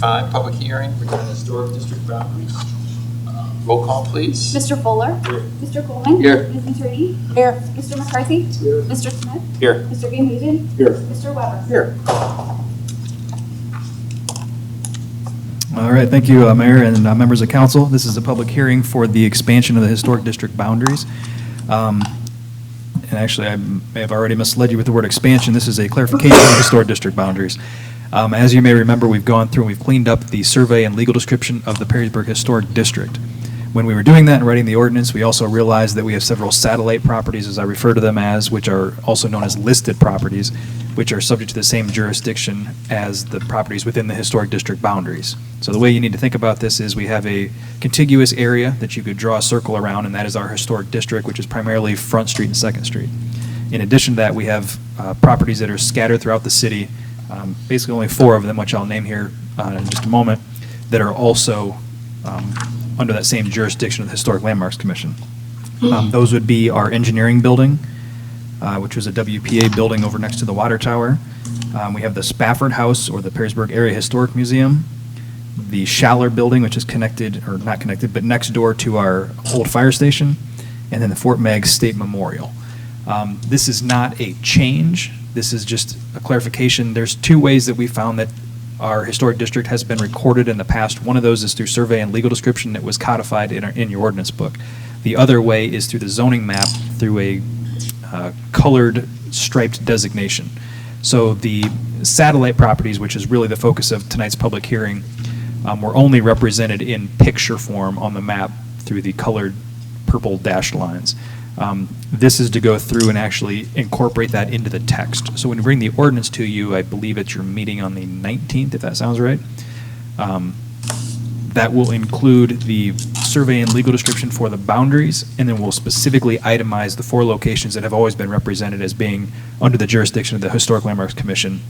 Public hearing regarding historic district boundaries. Roll call, please. Mr. Fuller. Here. Mr. Coleman. Here. Ms. McCurdy. Here. Mr. McCarthy. Here. Mr. Smith. Here. Mr. Van Haven. Here. Mr. Weber. Here. All right, thank you, Mayor and members of council. This is a public hearing for the expansion of the historic district boundaries. And actually, I may have already misled you with the word expansion. This is a clarification of historic district boundaries. As you may remember, we've gone through and we've cleaned up the survey and legal description of the Perrysburg Historic District. When we were doing that and writing the ordinance, we also realized that we have several satellite properties, as I refer to them as, which are also known as listed properties, which are subject to the same jurisdiction as the properties within the historic district boundaries. So the way you need to think about this is we have a contiguous area that you could draw a circle around, and that is our historic district, which is primarily Front Street and Second Street. In addition to that, we have properties that are scattered throughout the city, basically only 4 of them, which I'll name here in just a moment, that are also under that same jurisdiction of the Historic Landmarks Commission. Those would be our engineering building, which was a WPA building over next to the water tower. We have the Spafford House, or the Perrysburg Area Historic Museum, the Schaller Building, which is connected, or not connected, but next door to our old fire station, and then the Fort Meigs State Memorial. This is not a change. This is just a clarification. There's 2 ways that we found that our historic district has been recorded in the past. One of those is through survey and legal description that was codified in your ordinance book. The other way is through the zoning map through a colored striped designation. So the satellite properties, which is really the focus of tonight's public hearing, were only represented in picture form on the map through the colored purple dashed lines. This is to go through and actually incorporate that into the text. So when we bring the ordinance to you, I believe at your meeting on the 19th, if that sounds right, that will include the survey and legal description for the boundaries, and then we'll specifically itemize the 4 locations that have always been represented as being under the jurisdiction of the Historic Landmarks Commission,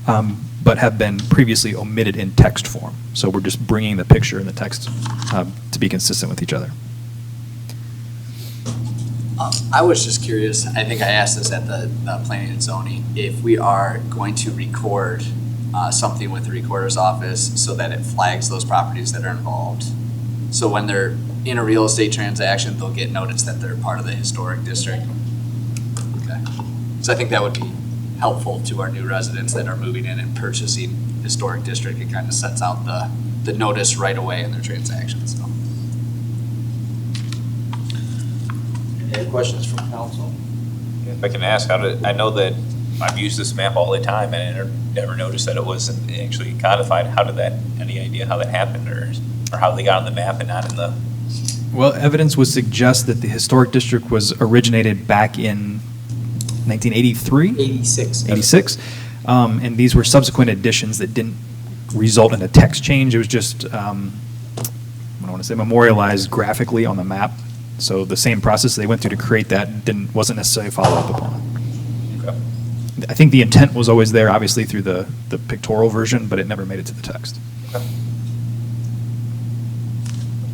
but have been previously omitted in text form. So we're just bringing the picture and the text to be consistent with each other. I was just curious, I think I asked this at the planning and zoning, if we are going to record something with the recorder's office so that it flags those properties that are involved. So when they're in a real estate transaction, they'll get notice that they're part of the historic district. Okay. So I think that would be helpful to our new residents that are moving in and purchasing historic district. It kind of sets out the notice right away in their transactions. So. Any questions from council? If I can ask, I know that I've used this map all the time and I never noticed that it wasn't actually codified. Any idea how that happened, or how they got on the map and not in the? Well, evidence would suggest that the historic district was originated back in 1983? 86. And these were subsequent additions that didn't result in a text change. It was just, I want to say, memorialized graphically on the map. So the same process they went through to create that wasn't necessarily followed up upon. Okay. I think the intent was always there, obviously, through the pictorial version, but it never made it to the text. Okay.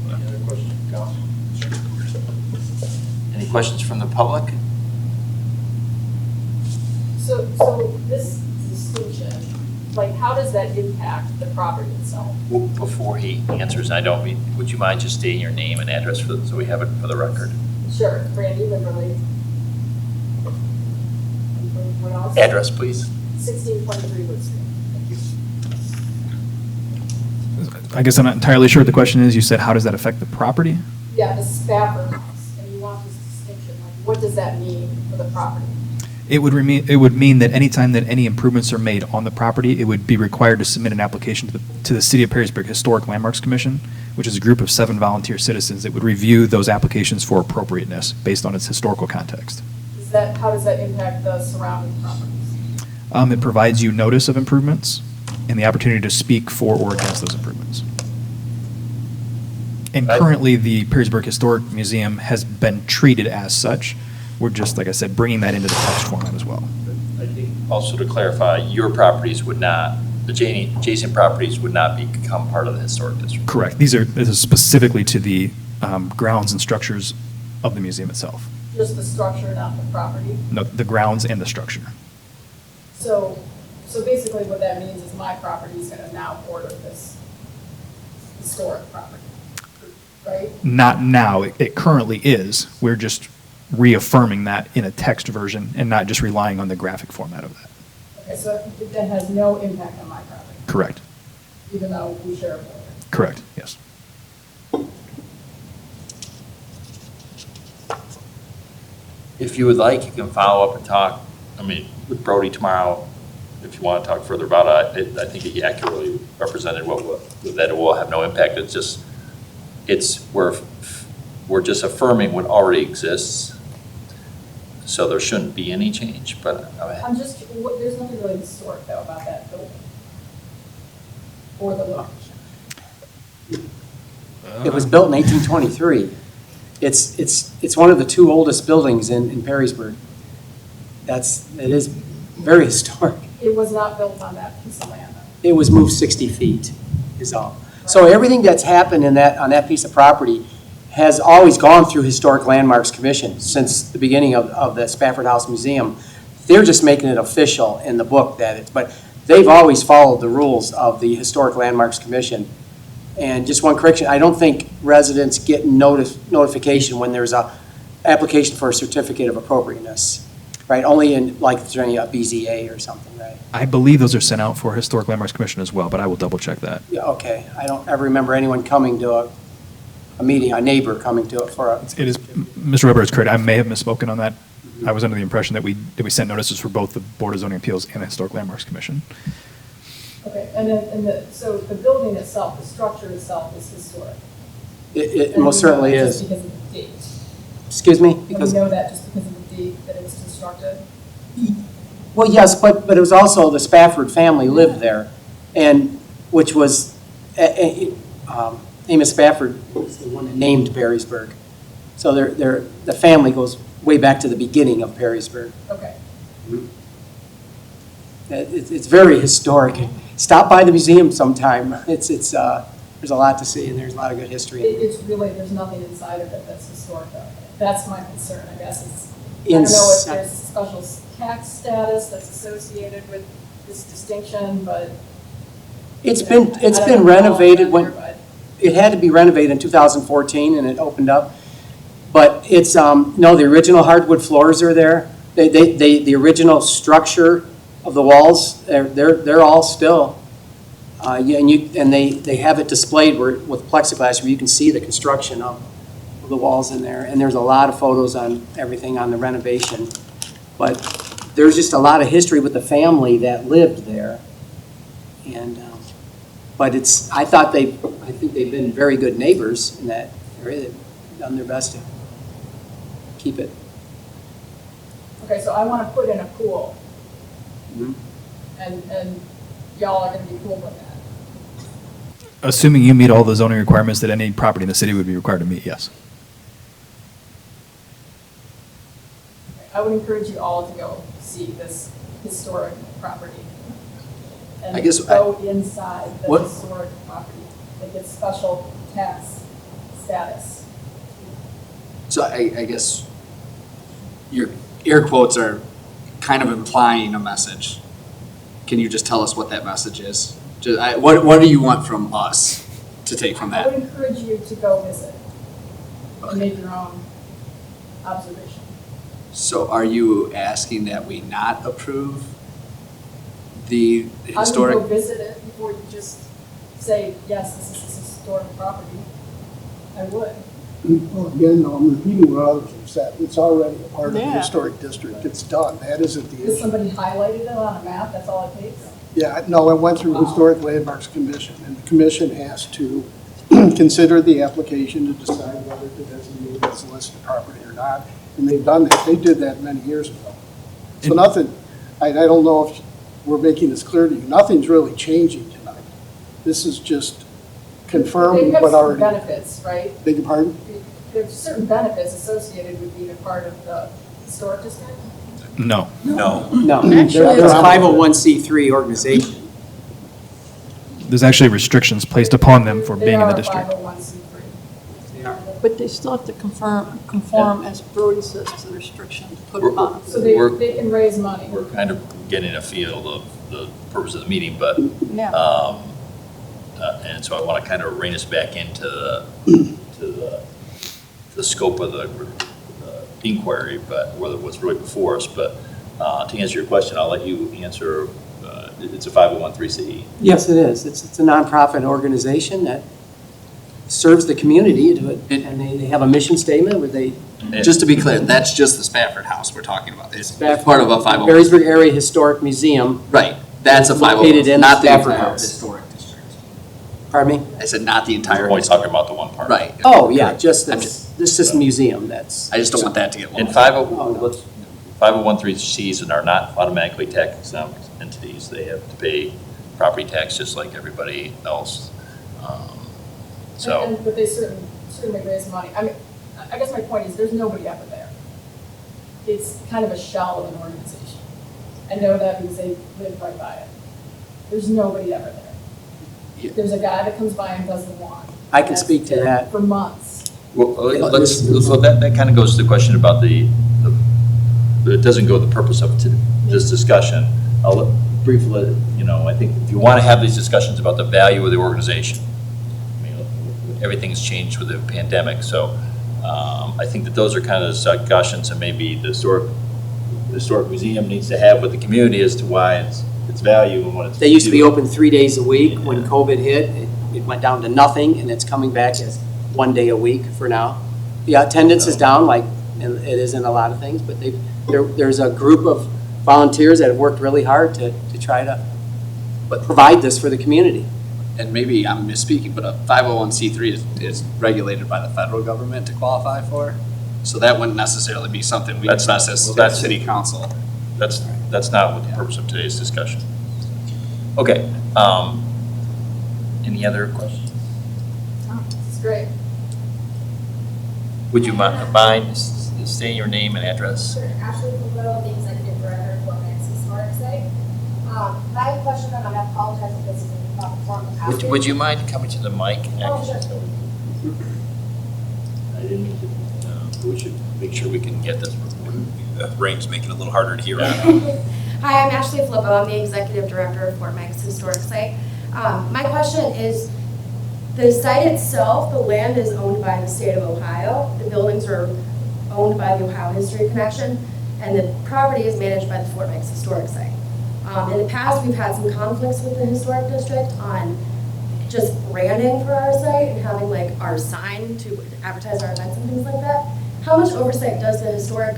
Any other questions from council? Any questions from the public? So this distinction, like, how does that impact the property itself? Well, before he answers, would you mind just stating your name and address so we have it for the record? Sure, Brandy Limberly. What else? Address, please. 1623 Wood Street. Thank you. I guess I'm not entirely sure what the question is. You said, how does that affect the property? Yeah, the Spafford House, and you want this distinction, like, what does that mean for the property? It would mean that anytime that any improvements are made on the property, it would be required to submit an application to the City of Perrysburg Historic Landmarks Commission, which is a group of 7 volunteer citizens that would review those applications for appropriateness based on its historical context. How does that impact the surrounding properties? It provides you notice of improvements and the opportunity to speak for or against those improvements. And currently, the Perrysburg Historic Museum has been treated as such. We're just, like I said, bringing that into the text format as well. I think also to clarify, your properties would not, the adjacent properties would not become part of the historic district. Correct. This is specifically to the grounds and structures of the museum itself. Just the structure, not the property? No, the grounds and the structure. So So basically what that means is my property is gonna now border this historic property, right? Not now, it currently is. We're just reaffirming that in a text version and not just relying on the graphic format of that. Okay, so that has no impact on my property, Correct. even though we share a border. Correct, yes. If you would like, you can follow up and talk, with Brody tomorrow, if you want to talk further about it. I think he accurately represented that it will have no impact. We're just affirming what already exists, so there shouldn't be any change, but. I'm just, there's nothing really historic though about that building. Or the location. It was built in 1823. It's one of the two oldest buildings in Perrysburg. It is very historic. It was not built on that piece of land though. It was moved 60 feet is all. So everything that's happened on that piece of property has always gone through Historic Landmarks Commission since the beginning of the Spafford House Museum. They're just making it official in the book but they've always followed the rules of the Historic Landmarks Commission. And just one correction, I don't think residents get notification when there's a application for a certificate of appropriateness, right? Only in, like, if there's any BZA or something, right? I believe those are sent out for Historic Landmarks Commission as well, but I will double check that. Yeah, okay. I don't ever remember anyone coming to a meeting, a neighbor coming to it for a. It is, Mr. Weber is correct, I may have misspoken on that. I was under the impression that we sent notices for both the Board of Zoning Appeals and the Historic Landmarks Commission. Okay, so the building itself, the structure itself is historic. It And most we know certainly that is. Just because of the date. Excuse me? And Because. we know that just because of the date that it was constructed. Well, yes, but it was also the Spafford family lived there, and, which was, Amos Spafford was the one that named Perrysburg. So the family goes way back to the beginning of Perrysburg. Okay. It's very historic. Stop by the museum sometime. There's a lot to see, and there's a lot of good history. It's really, there's nothing inside of it that's historic though. That's my concern, I guess, I don't know if there's special tax status that's associated with this distinction, but. It's you know, been I don't know renovated all when, about it, it had to be renovated in 2014, and it opened up. But it's, no, the original hardwood floors are there. The original structure of the walls, they're all still. Yeah, and they have it displayed with plexiglass where you can see the construction of the walls in there. And there's a lot of photos on everything on the renovation. But there's just a lot of history with the family that lived there. And, but I think they've been very good neighbors in that area. They've done their best to keep it. Okay, so I want to put in a pool, Mhm. and y'all are going to be cool with that. Assuming you meet all the zoning requirements that any property in the city would be required to meet, yes. I would encourage you all to go see this historic property. And I guess go inside the what- historic property. It gets special tax status. So I guess your air quotes are kind of implying a message. Can you just tell us what that message is? What do you want from us to take from I would that? encourage you to go visit and make your own observation. So are you asking that we not approve the I would historic? go visit it before you just say, yes, this is this historic property. I would. Well, again, I'm repeating what others have said. It's already a part of the historic district. It's done. That isn't the Does issue. somebody highlighted it on a map? That's all it takes? Yeah, no, it went through Historic Landmarks Commission, and the commission has to consider the application to decide whether to designate it as a listed property or not. And they've done that. They did that many years ago. So nothing, I don't know if we're making this clear to you. Nothing's really changing tonight. This is just They confirming have what certain already. benefits, right? Beg your pardon? There's certain benefits associated with being a part of the historic district. No. No. No, Actually, they're a 501c3 organization. There's actually restrictions placed upon them for being in the district. They are a 501c3. But they still have to conform, as Brody says, to the restrictions put upon them. So We're- they can raise money. We're kind of getting a feel of the purpose of the meeting, but, Yeah. and so I want to kind of rein us back into the scope of the inquiry, but whether what's really before us. But to answer your question, I'll let you answer. It's a 501(c)(3). Yes, it is. It's a nonprofit organization that serves the community, and they have a mission statement where they. Just to be clear, that's just the Spafford House we're talking about. It's part of a 501. Perrysburg Area Historic Museum. Right, that's a 501, Located in not the Spafford entire House. historic district. Pardon me? I said not the entire. We're only talking about the one part. Right. Oh, yeah, just I'm this museum, that's. I just don't want that to get And lost. 501(c)(3)s are not automatically tax exempt entities. They have to pay property tax just like everybody else. So, But they certainly raise money. I mean, I guess my point is, there's nobody ever there. It's kind of a shell of an organization. I know that because they live right by it. There's nobody ever there. There's a guy that comes by and does the lawn. I can speak to that. For months. well, that kind of goes to the question about it doesn't go to the purpose of this discussion. I'll briefly, I think if you want to have these discussions about the value of the organization, everything's changed with the pandemic, so I think that those are kind of the discussions that maybe the historic museum needs to have with the community as to why it's value and what it's. They used to be open 3 days a week. When COVID hit, it went down to nothing, and it's coming back as 1 day a week for now. The attendance is down, like it is in a lot of things, but there's a group of volunteers that have worked really hard to try to provide this for the community. And maybe I'm misspeaking, but a 501(c)(3) is regulated by the federal government to qualify for. So that wouldn't necessarily be something we That's not- discuss as well, that's- city council. That's not what the purpose of today's discussion. Okay, any other questions? It's great. Would you mind saying your name and address? Sure, Ashley Pulo, the executive director for Max Historic Site. I have a question, and I apologize if this is in the form of asking. Would you mind coming to the mic? Oh, sure. I didn't mean to, we should make sure we can get this recorded. The rain's making it a little harder to hear. Hi, I'm Ashley Filippo. I'm the executive director of Fort Meigs Historic Site. My question is, the site itself, the land is owned by the state of Ohio. The buildings are owned by the Ohio History Connection, and the property is managed by the Fort Meigs Historic Site. In the past, we've had some conflicts with the historic district on just branding for our site and having like our sign to advertise our events and things like that. How much oversight does the historic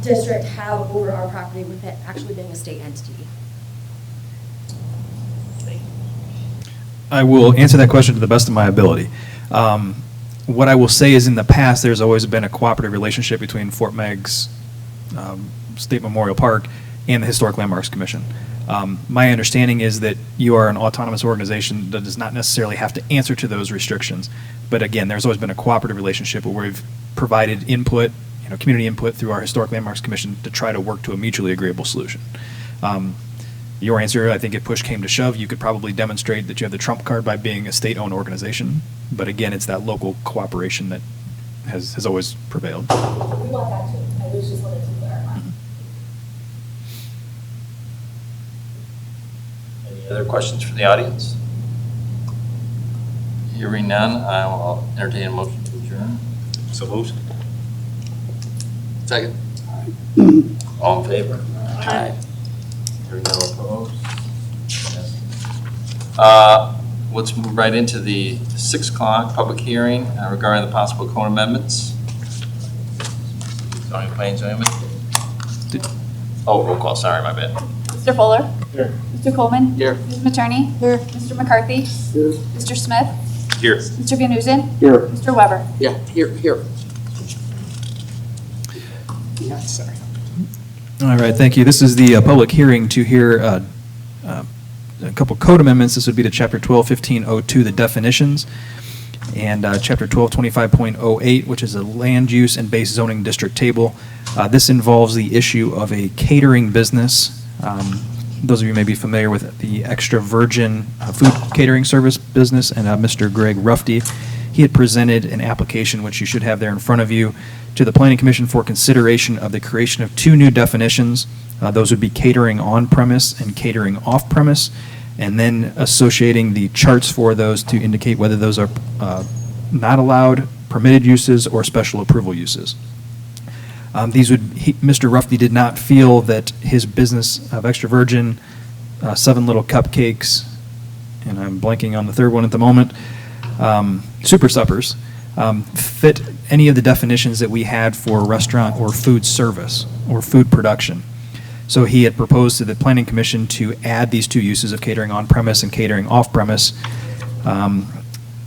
district have over our property with it actually being a state entity? I will answer that question to the best of my ability. What I will say is in the past, there's always been a cooperative relationship between Fort Meigs State Memorial Park and the Historic Landmarks Commission. My understanding is that you are an autonomous organization that does not necessarily have to answer to those restrictions. But again, there's always been a cooperative relationship where we've provided input, community input through our Historic Landmarks Commission to try to work to a mutually agreeable solution. Your answer, I think if push came to shove, you could probably demonstrate that you have the trump card by being a state-owned organization. But again, it's that local cooperation that has always prevailed. We want that too. I was just wanted to clarify. Any other questions from the audience? Hearing none, I will entertain a motion to adjourn. So moved. Second. All in favor? Aye. Hearing no opposed? Let's move right into the 6 o'clock public hearing regarding the possible code amendments. Zoning plans amendment. Oh, roll call, sorry, my bad. Mr. Fuller. Here. Mr. Coleman. Here. Ms. Matroni. Here. Mr. McCarthy. Here. Mr. Smith. Here. Mr. Van Duzen. Here. Mr. Weber. Yeah, here. Yeah, sorry. All right, thank you. This is the public hearing to hear a couple code amendments. This would be to Chapter 121502, the definitions, and Chapter 1225.08, which is a land use and base zoning district table. This involves the issue of a catering business. Those of you may be familiar with the Extra Virgin food catering service business, and Mr. Greg Rufty he had presented an application, which you should have there in front of you, to the Planning Commission for consideration of the creation of two new definitions. Those would be catering on-premise and catering off-premise, and then associating the charts for those to indicate whether those are not allowed, permitted uses, or special approval uses. Mr. Ruffey did not feel that his business of Extra Virgin, Seven Little Cupcakes, and I'm blanking on the third one at the moment, Super Suppers, fit any of the definitions that we had for restaurant or food service or food production. So he had proposed to the Planning Commission to add these two uses of catering on-premise and catering off-premise.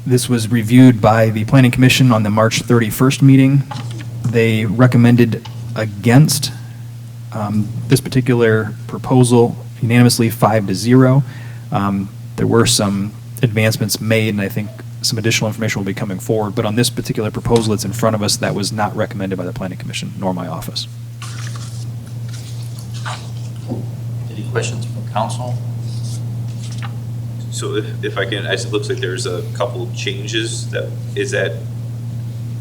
This was reviewed by the Planning Commission on the March 31st meeting. They recommended against this particular proposal unanimously 5-0. There were some advancements made, and I think some additional information will be coming forward, but on this particular proposal that's in front of us, that was not recommended by the Planning Commission, nor my office. Any questions from council? So if I can, it looks like there's a couple changes is that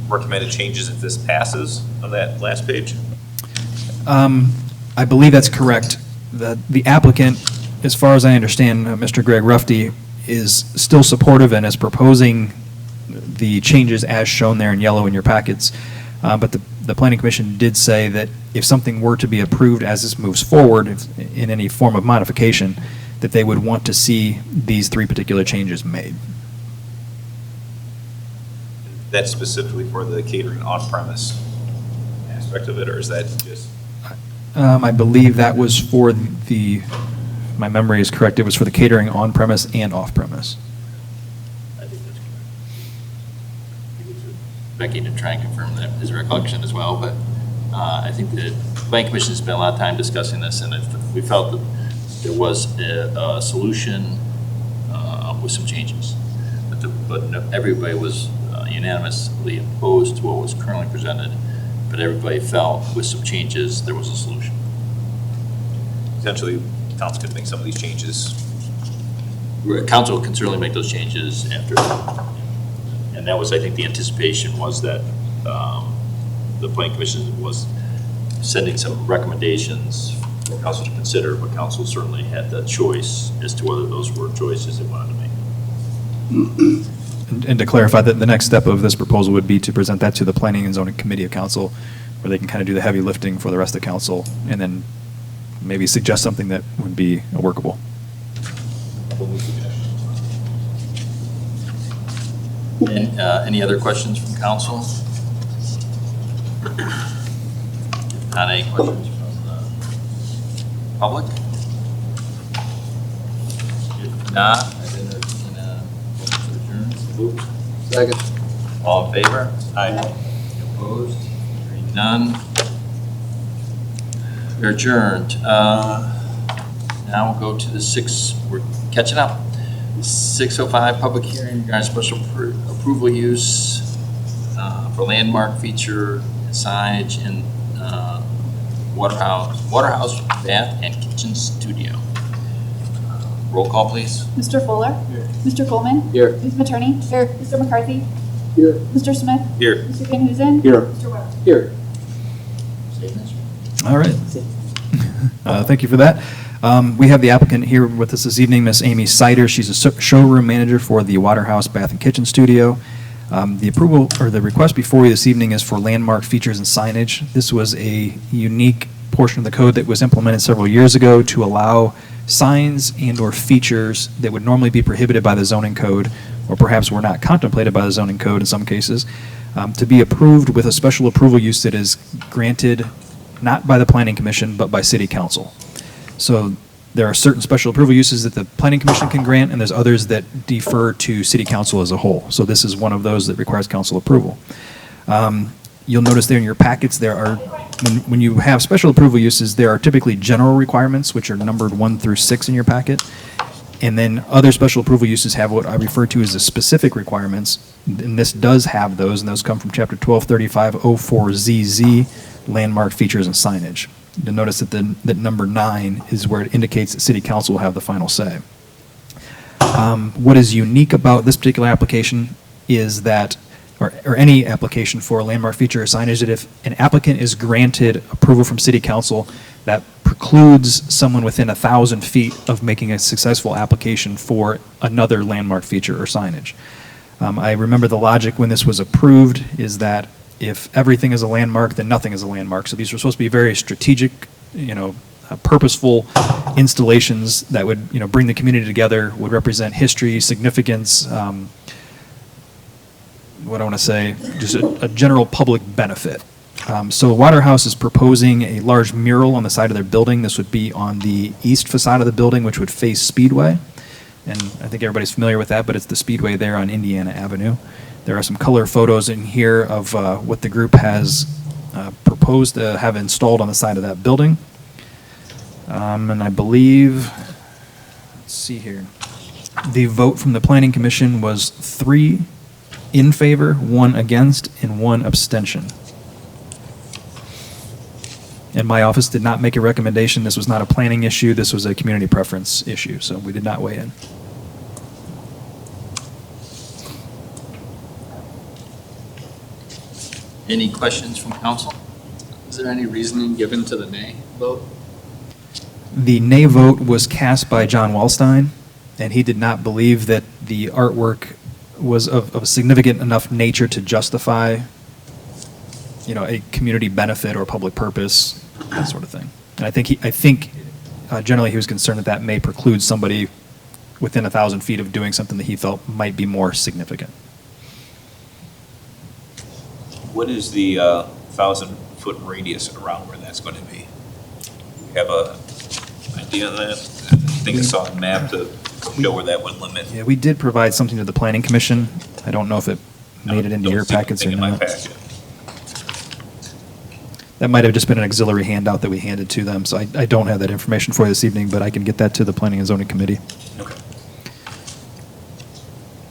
recommended changes if this passes on that last page? I believe that's correct. The applicant, as far as I understand, Mr. Greg Ruffey, is still supportive and is proposing the changes as shown there in yellow in your packets. But the Planning Commission did say that if something were to be approved as this moves forward in any form of modification, that they would want to see these three particular changes made. That's specifically for the catering on-premise aspect of it, or is that just? I believe that was for my memory is correct, it was for the catering on-premise and off-premise. I think that's correct. Becky to try and confirm that his recollection as well, but I think the Planning Commission has spent a lot of time discussing this, and we felt that there was a solution with some changes. But everybody was unanimously opposed to what was currently presented, but everybody felt with some changes there was a solution. Essentially, council could make some of these changes. Council can certainly make those changes after, and that was, I think, the anticipation was that the Planning Commission was sending some recommendations for council to consider, but council certainly had the choice as to whether those were choices they wanted to make. And to clarify, that the next step of this proposal would be to present that to the Planning and Zoning Committee of Council, where they can kind of do the heavy lifting for the rest of council, and then maybe suggest something that would be workable. Any other questions from council? If not, any questions from the public? If not, I'd entertain a motion to adjourn. Moved. Second. All in favor? Aye. Opposed? Hearing none. We're adjourned. Now we'll go to we're catching up. 6:05, public hearing regarding special approval use for landmark feature signage in Waterhouse Bath and Kitchen Studio. Roll call, please. Mr. Fuller? Here. Mr. Coleman? Here. Ms. Matroni? Here. Mr. McCarthy? Here. Mr. Smith? Here. Mr. Van Huzen? Here. Mr. Webb? Here. All right. Thank you for that. We have the applicant here with us this evening, Miss Amy Sider. She's a showroom manager for the Waterhouse Bath and Kitchen Studio. The approval, or the request before you this evening, is for landmark features and signage. This was a unique portion of the code that was implemented several years ago to allow signs and/or features that would normally be prohibited by the zoning code, or perhaps were not contemplated by the zoning code in some cases, to be approved with a special approval use that is granted not by the Planning Commission, but by City Council. So there are certain special approval uses that the Planning Commission can grant, and there's others that defer to City Council as a whole. So this is one of those that requires council approval. You'll notice there in your packets, there are, when you have special approval uses, there are typically general requirements, which are numbered 1 through 6 in your packet. And then other special approval uses have what I refer to as the specific requirements, and this does have those, and those come from Chapter 1235-04ZZ, Landmark Features and Signage. You'll notice that number 9 is where it indicates that City Council will have the final say. What is unique about this particular application is that, or any application for a landmark feature or signage, that if an applicant is granted approval from city council, that precludes someone within 1,000 feet of making a successful application for another landmark feature or signage. I remember the logic when this was approved is that if everything is a landmark, then nothing is a landmark. So these were supposed to be very strategic, purposeful installations that would, bring the community together, would represent history, significance, what I want to say, just a general public benefit. So Waterhouse is proposing a large mural on the side of their building. This would be on the east facade of the building, which would face Speedway. And I think everybody's familiar with that, but it's the Speedway there on Indiana Avenue. There are some color photos in here of what the group has proposed to have installed on the side of that building. And I believe, let's see here, the vote from the Planning Commission was 3 in favor, 1 against, and 1 abstention. And my office did not make a recommendation. This was not a planning issue. This was a community preference issue, so we did not weigh in. Any questions from council? Is there any reasoning given to the nay vote? The nay vote was cast by John Wallstein, and he did not believe that the artwork was of a significant enough nature to justify, a community benefit or public purpose, that sort of thing. And I think generally he was concerned that may preclude somebody within 1,000 feet of doing something that he felt might be more significant. What is the 1,000-foot radius around where that's going to be? We have a idea of that? I think I saw a map to show where that would limit. Yeah, we did provide something to the Planning Commission. I don't know if it made it into your packets or In my not. packet. That might have just been an auxiliary handout that we handed to them, so I don't have that information for you this evening, but I can get that to the Planning and Zoning Committee. Okay.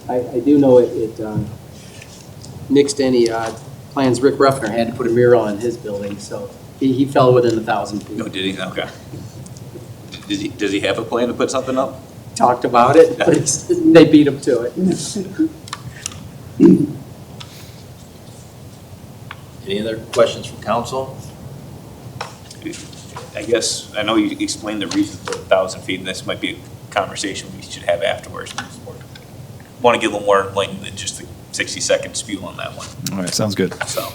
I do know it nixed any plans. Rick Ruffner had to put a mural on his building, so he fell within 1,000 feet. No, did he? Okay. Does he have a plan to put something up? Talked about it, but they beat him to it. Any other questions from council? I guess, I know you explained the reason for 1,000 feet, and this might be a conversation we should have afterwards. Want to get a little more enlightened than just the 60-second spew on that one. All right, sounds good. So,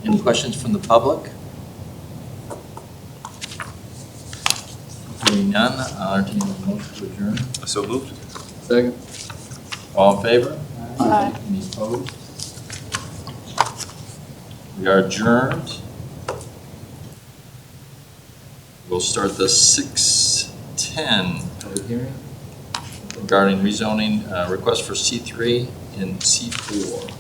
Any questions from the public? Hearing none, I'll entertain a motion to adjourn. so moved. Second. All in favor? Aye. Any opposed? We are adjourned. We'll start the 6:10 public hearing regarding rezoning, request for C3 and C4.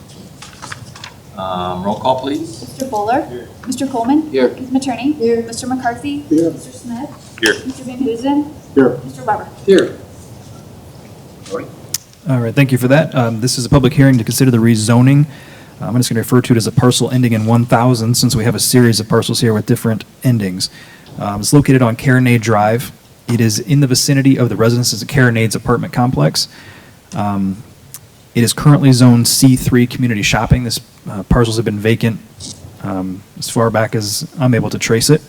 Roll call, please. Mr. Bowler? Mr. Coleman? Here. Ms. Matroni? Here. Mr. McCarthy? Here. Mr. Smith? Here. Mr. Van Huzen? Here. Mr. Weber? Here. All right, thank you for that. This is a public hearing to consider the rezoning. I'm just going to refer to it as a parcel ending in 1,000 since we have a series of parcels here with different endings. It's located on Carronade Drive. It is in the vicinity of the residences of Carronade's apartment complex. It is currently zoned C3 community shopping. This parcels have been vacant as far back as I'm able to trace it.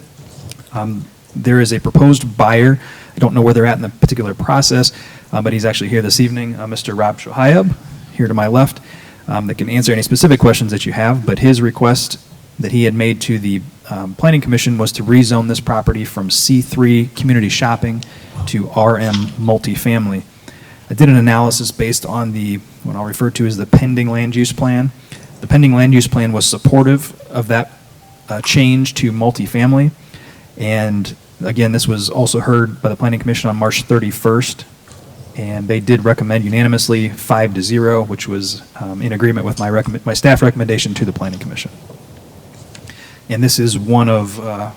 There is a proposed buyer. I don't know where they're at in the particular process, but he's actually here this evening, Mr. Rob Shohayab, here to my left, that can answer any specific questions that you have. But his request that he had made to the Planning Commission was to rezone this property from C3 community shopping to RM multifamily. I did an analysis based on what I'll refer to as the pending land use plan. The pending land use plan was supportive of that change to multifamily. And again, this was also heard by the Planning Commission on March 31st. And they did recommend unanimously 5-0, which was in agreement with my staff recommendation to the Planning Commission. And this is one of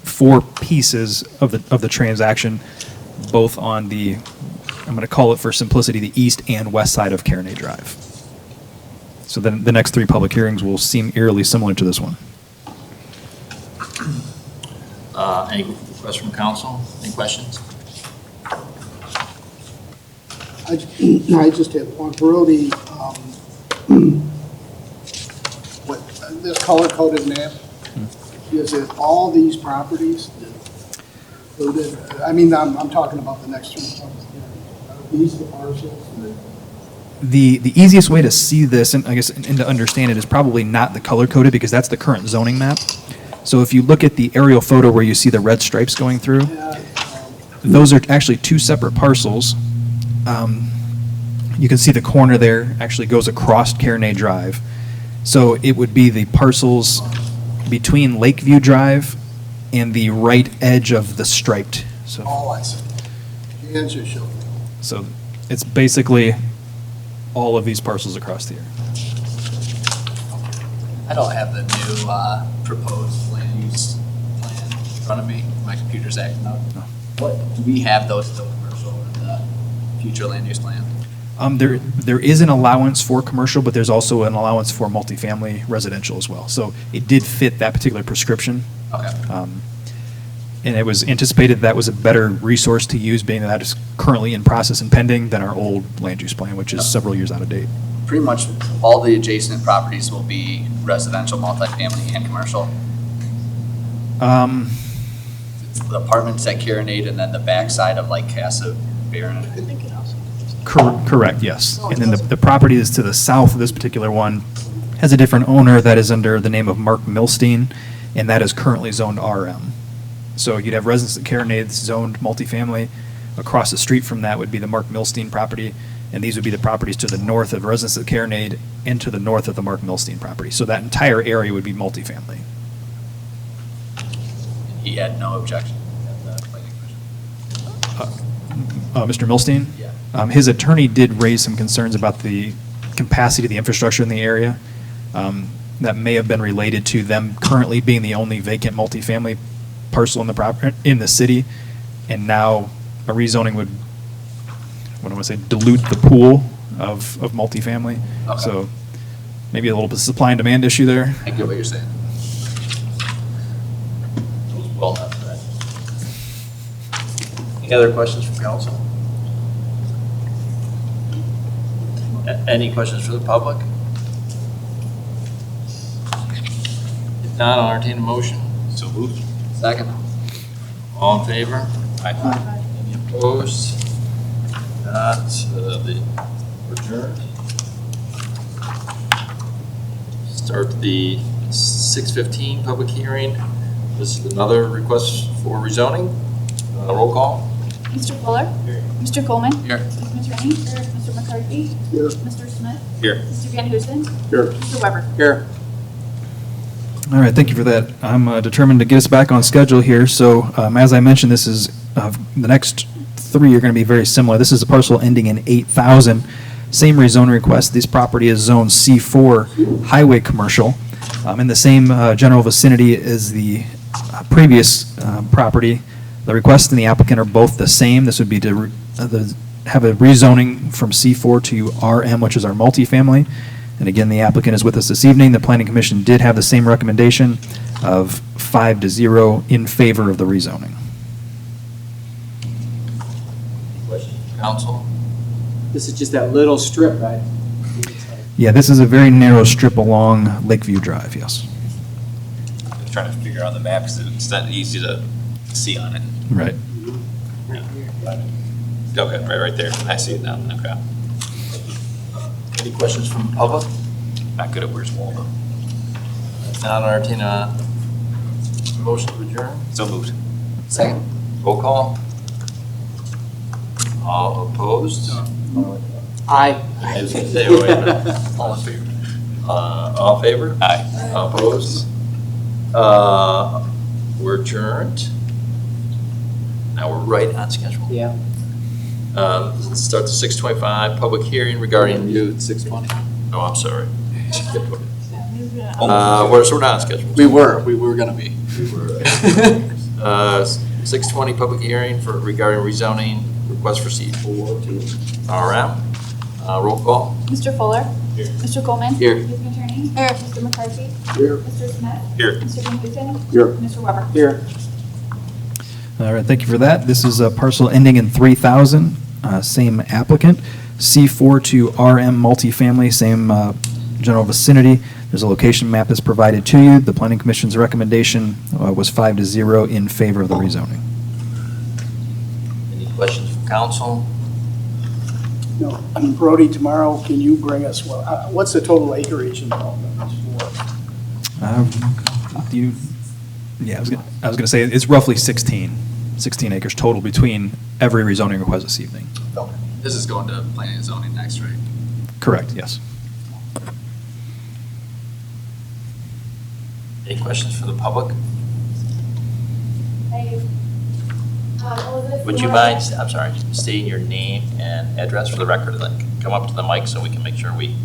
4 pieces of the transaction, both on the, I'm going to call it for simplicity, the east and west side of Carronade Drive. So then the next 3 public hearings will seem eerily similar to this one. Any requests from council? Any questions? I just have one. Brody, what, this color-coded map, is it all these properties included? I mean, I'm talking about the next three public hearings. Are these the parcels? The easiest way to see this, and I guess, and to understand it, is probably not the color-coded, because that's the current zoning map. So if you look at the aerial photo where you see the red stripes going through, those are actually two separate parcels. You can see the corner there actually goes across Kearney Drive. So it would be the parcels between Lakeview Drive and the right edge of the striped. Oh, I see. Hands just showing. So it's basically all of these parcels across the area. I don't have the new proposed land use plan in front of me. My computer's acting up. What, do we have those still commercial in the future land use plan? There is an allowance for commercial, but there's also an allowance for multifamily residential as well. So it did fit that particular prescription. Okay. And it was anticipated that was a better resource to use, being that is currently in process and pending, than our old land use plan, which is several years out of date. Pretty much all the adjacent properties will be residential, multifamily, and commercial. It's the apartments at Kirinade and then the backside of like Casa Baron. Correct, yes. And then the property that's to the south of this particular one has a different owner that is under the name of Mark Milstein, and that is currently zoned RM. So you'd have residents at Kirinade zoned multifamily. Across the street from that would be the Mark Milstein property, and these would be the properties to the north of residents at Kirinade and to the north of the Mark Milstein property. So that entire area would be multifamily. He had no objection at the planning commission. Mr. Milstein? Yeah. His attorney did raise some concerns about the capacity of the infrastructure in the area. That may have been related to them currently being the only vacant multifamily parcel in the city, and now a rezoning would, what do I want to say, dilute the pool of multifamily. Okay. So maybe a little bit of supply and demand issue there. I get what you're saying. Well enough for that. Any other questions from council? Any questions for the public? If not, I'll entertain a motion. So moved. Second. All in favor? Aye. Any opposed? Not, the adjourned. Start the 6:15 public hearing. This is another request for rezoning. Roll call. Mr. Fuller? Mr. Coleman? Here. Ms. Matroni? Mr. McCarthy? Here. Mr. Smith? Here. Mr. Van Huzen? Here. Mr. Weber? Here. All right, thank you for that. I'm determined to get us back on schedule here. So as I mentioned, this is, the next three are going to be very similar. This is a parcel ending in 8,000. Same rezone request. This property is zone C4 highway commercial, in the same general vicinity as the previous property. The request and the applicant are both the same. This would be to have a rezoning from C4 to RM, which is our multifamily. And again, the applicant is with us this evening. The Planning Commission did have the same recommendation of 5-0 in favor of the rezoning. Questions from council? This is just that little strip, right? Yeah, this is a very narrow strip along Lakeview Drive, yes. I was trying to figure out the map because it's not easy to see on it. Right. Okay, right there. I see it now. Okay. Any questions from the public? Not good at where's Waldo. Now I'll entertain a motion to adjourn. So moved. Second. Roll call. All opposed? Aye. I was gonna say, wait a minute. All in favor? All in favor? Aye. Opposed? We're adjourned. Now we're right on schedule. Yeah. Let's start the 6:25 public hearing regarding new. 6:20. Oh, I'm sorry. We're not on schedule. We were gonna be. 6:20 public hearing regarding rezoning request for C4 to RM. Roll call. Mr. Fuller? Here. Mr. Coleman? Here. Ms. Matroni? Mr. McCarthy? Here. Mr. Smith? Here. Mr. Van Huzen? Here. Mr. Weber? Here. All right, thank you for that. This is a parcel ending in 3,000. same applicant. C4 to RM multifamily, same general vicinity. There's a location map that's provided to you. The Planning Commission's recommendation was 5-0 in favor of the rezoning. Any questions from council? No, Brody, tomorrow, can you bring us, what's the total acreage involved in this for? Yeah, I was gonna say, it's roughly 16 acres total between every rezoning request this evening. Okay. This is going to planning and zoning next, right? Correct, yes. Any questions from the public? Would you mind, I'm sorry, stating your name and address for the record, then come up to the mic so we can make sure we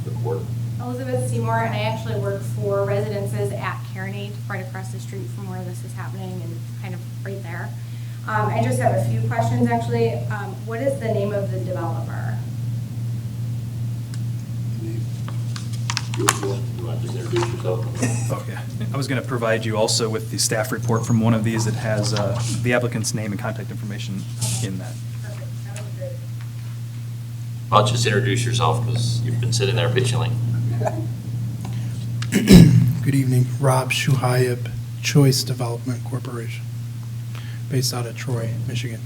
record. Elizabeth Seymour, and I actually work for residences at Carinate, right across the street from where this is happening and kind of right there. I just have a few questions, actually. What is the name of the developer? You want to just introduce yourself? Okay. I was going to provide you also with the staff report from one of these that has the applicant's name and contact information in that. Perfect, that would be great. Well, just introduce yourself because you've been sitting there patiently. Good evening, Rob Shuhayeb, Choice Development Corporation, based out of Troy, Michigan.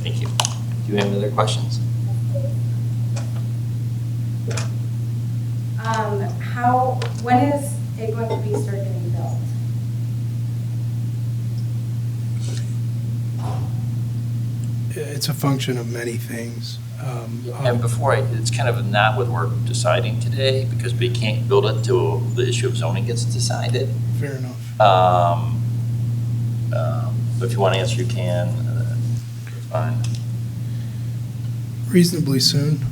Thank you. Do you have any other questions? When is it going to be started getting built? It's a function of many things. And before it's kind of not what we're deciding today because we can't build it till the issue of zoning gets decided. Fair enough. But if you want to answer, you can. It's fine. Reasonably soon.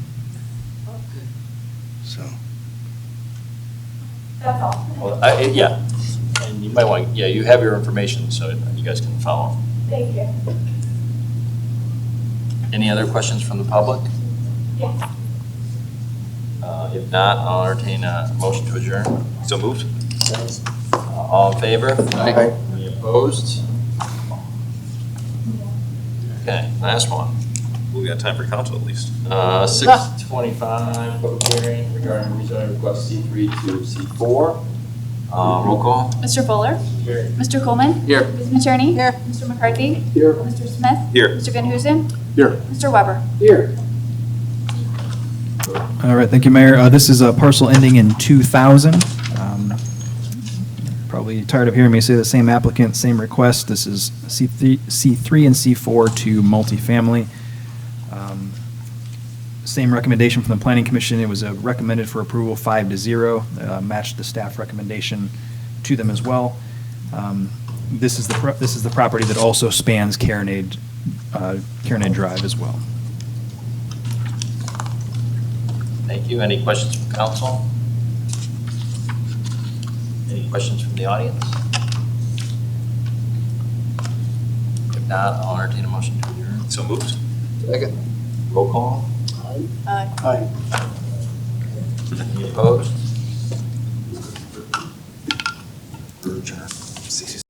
So, That's all. Well, yeah, and you might want, yeah, you have your information, so you guys can follow. Thank you. Any other questions from the public? Yes. If not, I'll entertain a motion to adjourn. So moved? All in favor? Aye. Any opposed? Okay, last one. We got time for council at least. 6:25, public hearing regarding rezoning request C3 to C4. Roll call. Mr. Fuller? Here. Mr. Coleman? Here. Ms. Matroni? Here. Mr. McCarthy? Here. Mr. Smith? Here. Mr. Van Huzen? Here. Mr. Weber? Here. All right, thank you, Mayor. This is a parcel ending in 2000. Probably tired of hearing me say the same applicant, same request. This is C3 and C4 to multifamily. Same recommendation from the Planning Commission. It was recommended for approval 5-0, matched the staff recommendation to them as well. This is the property that also spans Carinade Drive as well. Thank you. Any questions from council? Any questions from the audience? If not, I'll entertain a motion to adjourn. So moved? Second. Roll call. Aye. Any opposed?